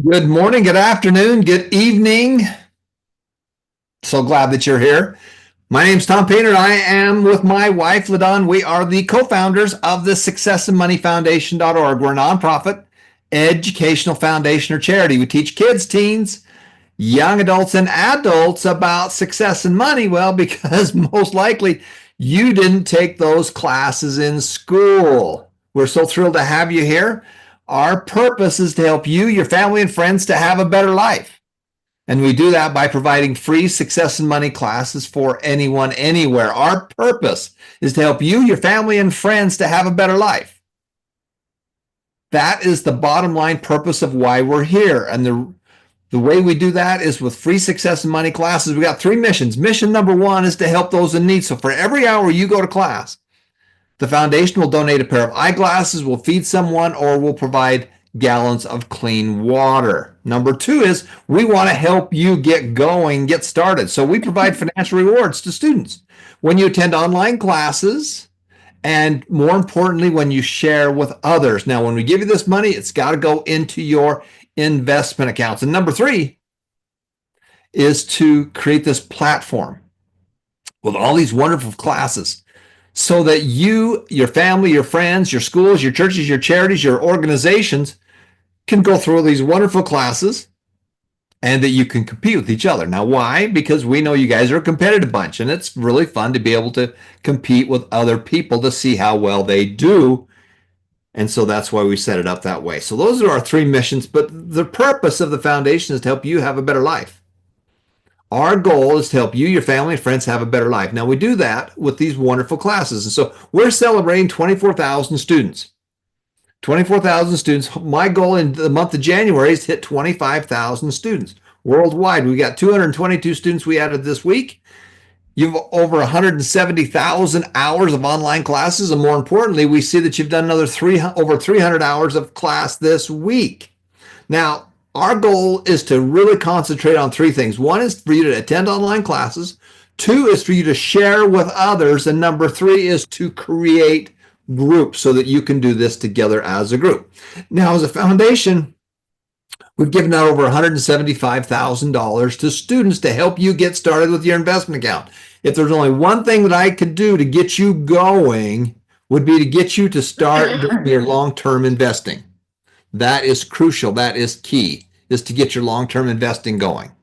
Good morning, good afternoon, good evening. So glad that you're here. My name's Tom Painter. I am with my wife, LaDon. We are the co-founders of the successandmoneyfoundation.org. We're a nonprofit educational foundation or charity. We teach kids, teens, young adults, and adults about success and money. Well, because most likely you didn't take those classes in school. We're so thrilled to have you here. Our purpose is to help you, your family, and friends to have a better life. And we do that by providing free success and money classes for anyone, anywhere. Our purpose is to help you, your family, and friends to have a better life. That is the bottom line purpose of why we're here. And the way we do that is with free success and money classes. We got three missions. Mission number one is to help those in need. So for every hour you go to class, the foundation will donate a pair of eyeglasses, will feed someone, or will provide gallons of clean water. Number two is we want to help you get going, get started. So we provide financial rewards to students when you attend online classes, and more importantly, when you share with others. Now, when we give you this money, it's got to go into your investment accounts. And number three is to create this platform with all these wonderful classes so that you, your family, your friends, your schools, your churches, your charities, your organizations can go through these wonderful classes and that you can compete with each other. Now, why? Because we know you guys are a competitive bunch, and it's really fun to be able to compete with other people to see how well they do. And so that's why we set it up that way. So those are our three missions, but the purpose of the foundation is to help you have a better life. Our goal is to help you, your family, and friends have a better life. Now, we do that with these wonderful classes. And so we're celebrating 24,000 students. 24,000 students. My goal in the month of January is to hit 25,000 students worldwide. We got 222 students we added this week. You've over 170,000 hours of online classes. And more importantly, we see that you've done another over 300 hours of class this week. Now, our goal is to really concentrate on three things. One is for you to attend online classes. Two is for you to share with others. And number three is to create groups so that you can do this together as a group. Now, as a foundation, we've given out over $175,000 to students to help you get started with your investment account. If there's only one thing that I could do to get you going, would be to get you to start doing your long-term investing. That is crucial. That is key, is to get your long-term investing going.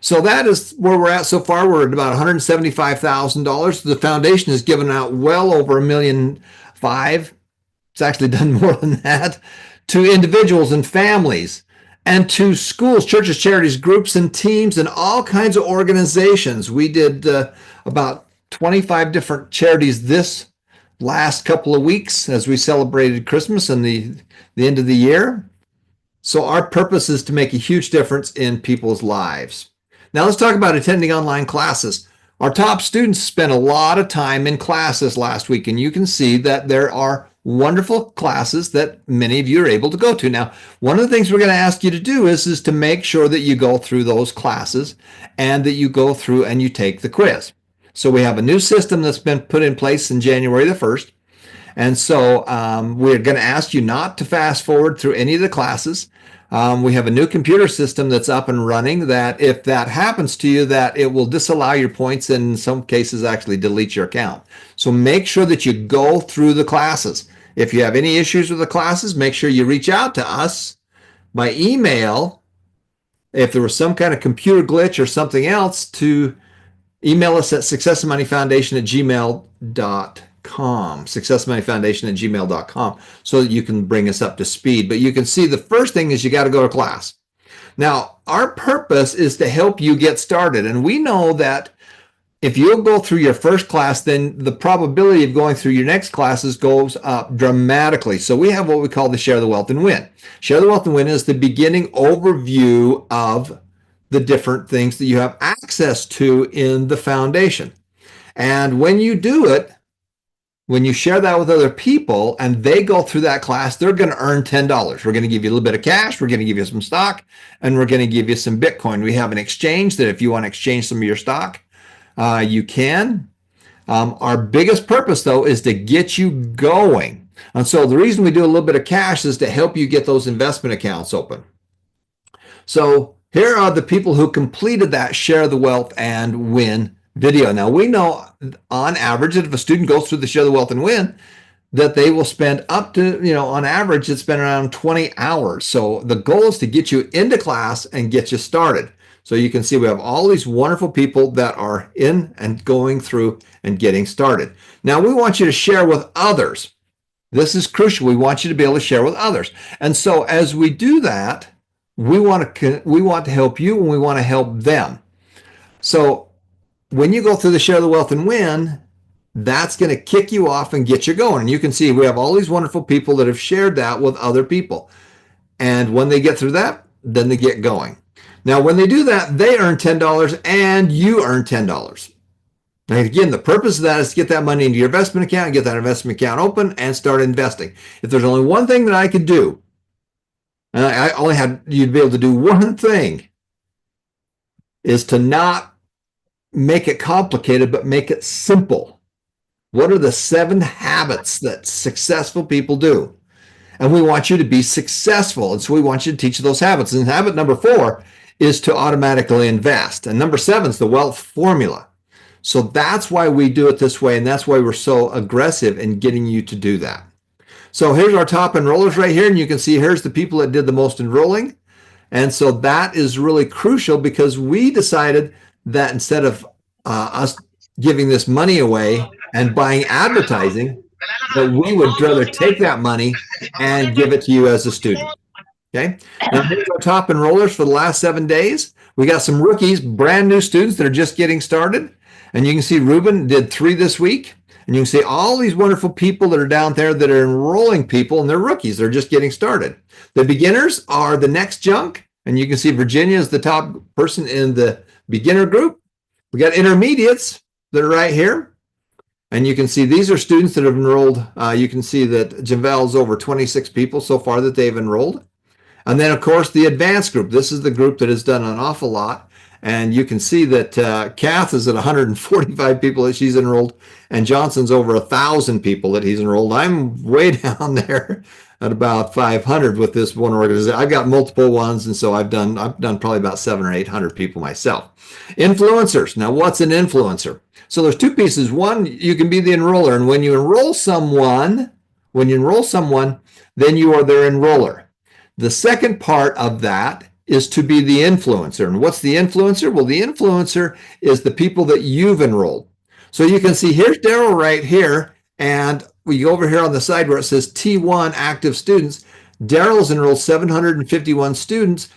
So that is where we're at so far. We're at about $175,000. The foundation has given out well over $1.5 million. It's actually done more than that to individuals and families and to schools, churches, charities, groups, and teams, and all kinds of organizations. We did about 25 different charities this last couple of weeks as we celebrated Christmas and the end of the year. So our purpose is to make a huge difference in people's lives. Now let's talk about attending online classes. Our top students spent a lot of time in classes last week, and you can see that there are wonderful classes that many of you are able to go to. Now, one of the things we're going to ask you to do is to make sure that you go through those classes and that you go through and you take the quiz. So we have a new system that's been put in place in January the 1st. And so we're going to ask you not to fast forward through any of the classes. We have a new computer system that's up and running that if that happens to you, that it will disallow your points and in some cases actually delete your account. So make sure that you go through the classes. If you have any issues with the classes, make sure you reach out to us by email. If there was some kind of computer glitch or something else, to email us at successandmoneyfoundation@gmail.com, successandmoneyfoundation@gmail.com, so that you can bring us up to speed. But you can see the first thing is you got to go to class. Now, our purpose is to help you get started. And we know that if you'll go through your first class, then the probability of going through your next classes goes up dramatically. So we have what we call the Share the Wealth and Win. Share the Wealth and Win is the beginning overview of the different things that you have access to in the foundation. And when you do it, when you share that with other people and they go through that class, they're going to earn $10. We're going to give you a little bit of cash. We're going to give you some stock, and we're going to give you some Bitcoin. We have an exchange that if you want to exchange some of your stock, you can. Our biggest purpose, though, is to get you going. And so the reason we do a little bit of cash is to help you get those investment accounts open. So here are the people who completed that Share the Wealth and Win video. Now we know on average that if a student goes through the Share the Wealth and Win, that they will spend up to, on average, it's been around 20 hours. So the goal is to get you into class and get you started. So you can see we have all these wonderful people that are in and going through and getting started. Now we want you to share with others. This is crucial. We want you to be able to share with others. And so as we do that, we want to help you and we want to help them. So when you go through the Share the Wealth and Win, that's going to kick you off and get you going. And you can see we have all these wonderful people that have shared that with other people. And when they get through that, then they get going. Now, when they do that, they earn $10 and you earn $10. And again, the purpose of that is to get that money into your investment account, get that investment account open and start investing. If there's only one thing that I could do, and I only had you'd be able to do one thing, is to not make it complicated, but make it simple. What are the 7 habits that successful people do? And we want you to be successful. And so we want you to teach those habits. And habit number 4 is to automatically invest. And number 7 is the wealth formula. So that's why we do it this way. And that's why we're so aggressive in getting you to do that. So here's our top enrollers right here. And you can see here's the people that did the most enrolling. And so that is really crucial because we decided that instead of us giving this money away and buying advertising, that we would rather take that money and give it to you as a student. Okay. Now here's our top enrollers for the last 7 days. We got some rookies, brand new students that are just getting started. And you can see Ruben did 3 this week. And you can see all these wonderful people that are down there that are enrolling people, and they're rookies. They're just getting started. The beginners are the next junk. And you can see Virginia is the top person in the beginner group. We got intermediates that are right here. And you can see these are students that have enrolled. You can see that Javel's over 26 people so far that they've enrolled. And then, of course, the advanced group. This is the group that has done an awful lot. And you can see that Kath is at 145 people that she's enrolled, and Johnson's over 1,000 people that he's enrolled. I'm way down there at about 500 with this one organization. I've got multiple ones, and so I've done probably about 700 or 800 people myself. Influencers. Now, what's an influencer? So there's 2 pieces. One, you can be the enroller, and when you enroll someone, then you are their enroller. The second part of that is to be the influencer. And what's the influencer? Well, the influencer is the people that you've enrolled. So you can see here's Daryl right here. And we go over here on the side where it says T1 active students. Daryl's enrolled 751 students.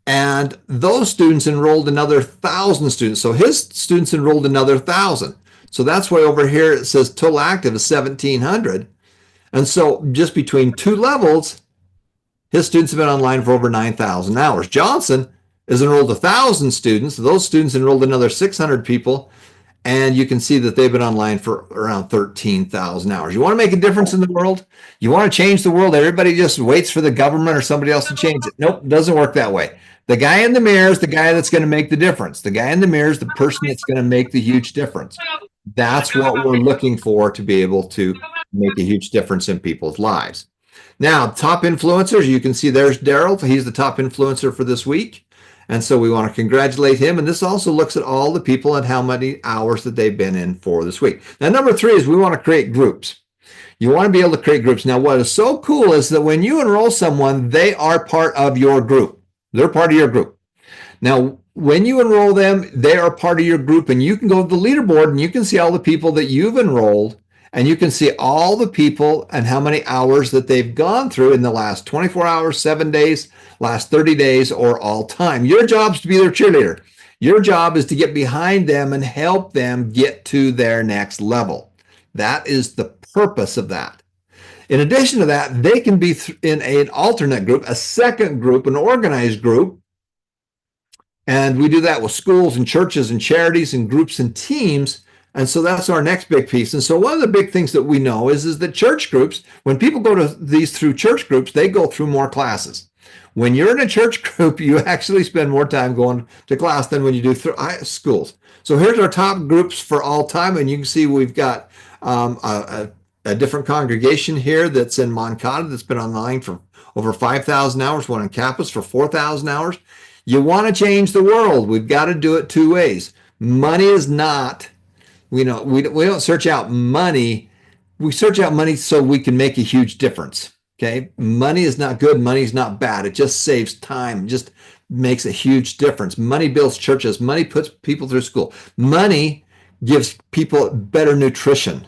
And those students enrolled another 1,000 students. So his students enrolled another 1,000. So that's why over here it says total active is 1,700. And so just between 2 levels, his students have been online for over 9,000 hours. Johnson has enrolled 1,000 students. Those students enrolled another 600 people. And you can see that they've been online for around 13,000 hours. You want to make a difference in the world? You want to change the world? Everybody just waits for the government or somebody else to change it. Nope, it doesn't work that way. The guy in the mirror is the guy that's going to make the difference. The guy in the mirror is the person that's going to make the huge difference. That's what we're looking for to be able to make a huge difference in people's lives. Now, top influencers, you can see there's Daryl. He's the top influencer for this week. And so we want to congratulate him. And this also looks at all the people and how many hours that they've been in for this week. Now, number 3 is we want to create groups. You want to be able to create groups. Now, what is so cool is that when you enroll someone, they are part of your group. They're part of your group. Now, when you enroll them, they are part of your group. And you can go to the leaderboard and you can see all the people that you've enrolled. And you can see all the people and how many hours that they've gone through in the last 24 hours, 7 days, last 30 days, or all time. Your job is to be their cheerleader. Your job is to get behind them and help them get to their next level. That is the purpose of that. In addition to that, they can be in an alternate group, a second group, an organized group. And we do that with schools and churches and charities and groups and teams. And so that's our next big piece. And so one of the big things that we know is that church groups, when people go to these through church groups, they go through more classes. When you're in a church group, you actually spend more time going to class than when you do through schools. So here's our top groups for all time. And you can see we've got a different congregation here that's in Moncada that's been online for over 5,000 hours, one on campus for 4,000 hours. You want to change the world. We've got to do it two ways. Money is not, we don't search out money. We search out money so we can make a huge difference. Okay. Money is not good. Money is not bad. It just saves time, just makes a huge difference. Money builds churches. Money puts people through school. Money gives people better nutrition.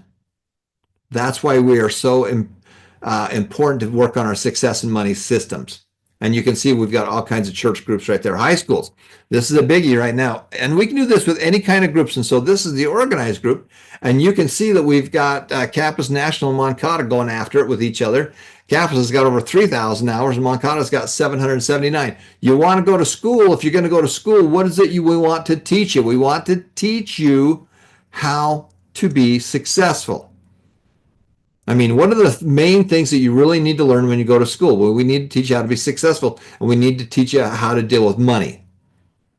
That's why we are so important to work on our success and money systems. And you can see we've got all kinds of church groups right there. High schools. This is a biggie right now. And we can do this with any kind of groups. And so this is the organized group. And you can see that we've got Campus National and Moncada going after it with each other. Campus has got over 3,000 hours and Moncada's got 779. You want to go to school. If you're going to go to school, what is it we want to teach you? We want to teach you how to be successful. I mean, what are the main things that you really need to learn when you go to school? Well, we need to teach you how to be successful, and we need to teach you how to deal with money,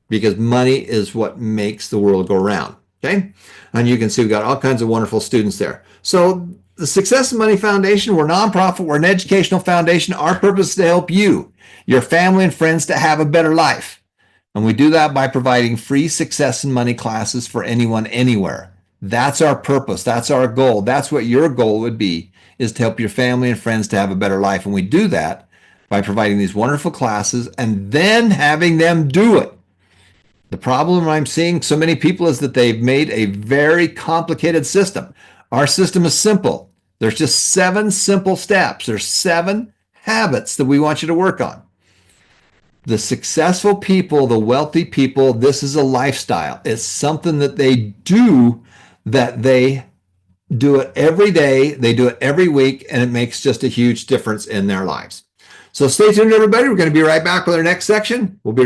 because money is what makes the world go round. Okay. And you can see we've got all kinds of wonderful students there. So the Success and Money Foundation, we're a nonprofit, we're an educational foundation. Our purpose is to help you, your family and friends to have a better life. And we do that by providing free success and money classes for anyone, anywhere. That's our purpose. That's our goal. That's what your goal would be, is to help your family and friends to have a better life. And we do that by providing these wonderful classes and then having them do it. The problem I'm seeing so many people is that they've made a very complicated system. Our system is simple. There's just 7 simple steps. There's 7 habits that we want you to work on. The successful people, the wealthy people, this is a lifestyle. It's something that they do, that they do it every day. They do it every week, and it makes just a huge difference in their lives. So stay tuned, everybody. We're going to be right back with our next section. We'll be right